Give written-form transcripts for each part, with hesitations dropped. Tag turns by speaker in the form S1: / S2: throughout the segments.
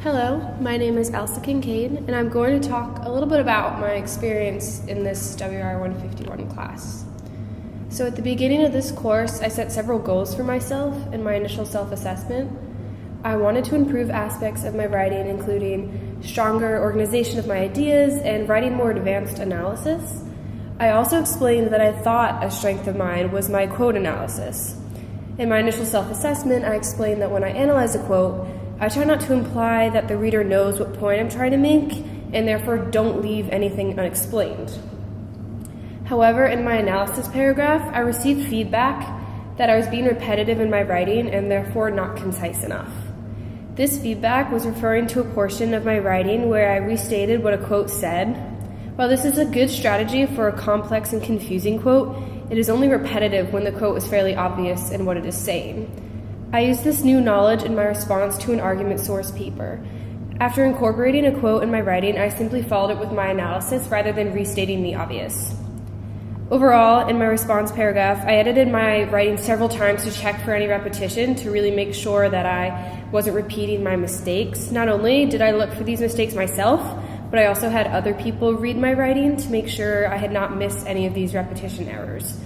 S1: Hello, my name is Elsa Kincaid, and I'm going to talk a little bit about my experience in this wr151 class. So at the beginning of this course, I set several goals for myself in my initial self-assessment. I wanted to improve aspects of my writing, including stronger organization of my ideas and writing more advanced analysis. I also explained that I thought a strength of mine was my quote analysis. In my initial self-assessment, I explained that when I analyze a quote, I try not to imply that the reader knows what point I'm trying to make, and therefore don't leave anything unexplained. However, in my analysis paragraph, I received feedback that I was being repetitive in my writing and therefore not concise enough. This feedback was referring to a portion of my writing where I restated what a quote said. While this is a good strategy for a complex and confusing quote, it is only repetitive when the quote is fairly obvious in what it is saying. I used this new knowledge in my response to an argument source paper. After incorporating a quote in my writing, I simply followed it with my analysis rather than restating the obvious. Overall, in my response paragraph, I edited my writing several times to check for any repetition to really make sure that I wasn't repeating my mistakes. Not only did I look for these mistakes myself, but I also had other people read my writing to make sure I had not missed any of these repetition errors.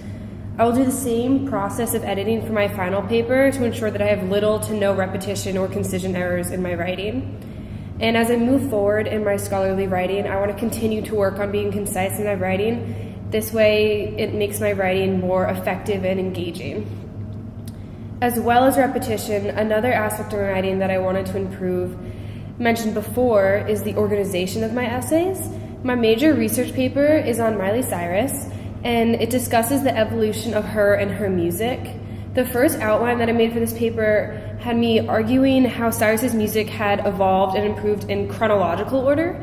S1: I will do the same process of editing for my final paper to ensure that I have little to no repetition or concision errors in my writing. And as I move forward in my scholarly writing, I want to continue to work on being concise in my writing. This way, it makes my writing more effective and engaging. As well as repetition, another aspect of my writing that I wanted to improve, mentioned before, is the organization of my essays. My major research paper is on Miley Cyrus, and it discusses the evolution of her and her music. The first outline that I made for this paper had me arguing how Cyrus's music had evolved and improved in chronological order.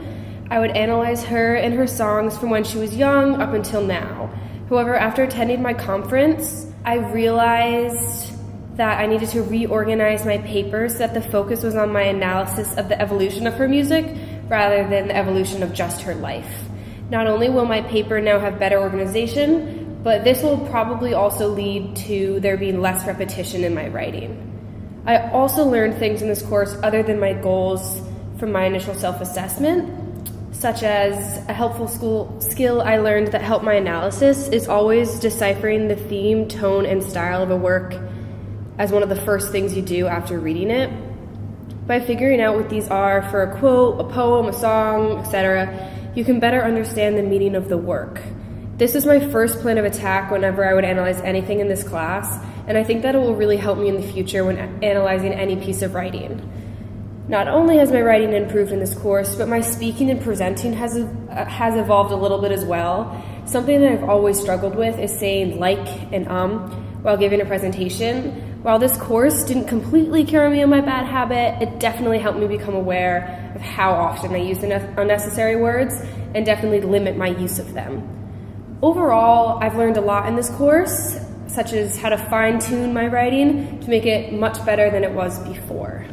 S1: I would analyze her and her songs from when she was young up until now. However, after attending my conference, I realized that I needed to reorganize my paper so that the focus was on my analysis of the evolution of her music rather than the evolution of just her life. Not only will my paper now have better organization, but this will probably also lead to there being less repetition in my writing. I also learned things in this course other than my goals from my initial self-assessment, such as a helpful skill I learned that helped my analysis is always deciphering the theme, tone, and style of a work as one of the first things you do after reading it. By figuring out what these are for a quote, a poem, a song, etc., you can better understand the meaning of the work. This is my first plan of attack whenever I would analyze anything in this class, and I think that it will really help me in the future when analyzing any piece of writing. Not only has my writing improved in this course, but my speaking and presenting has evolved a little bit as well. Something that I've always struggled with is saying like and while giving a presentation. While this course didn't completely cure me of my bad habit, it definitely helped me become aware of how often I use unnecessary words and definitely limit my use of them. Overall, I've learned a lot in this course, such as how to fine-tune my writing to make it much better than it was before.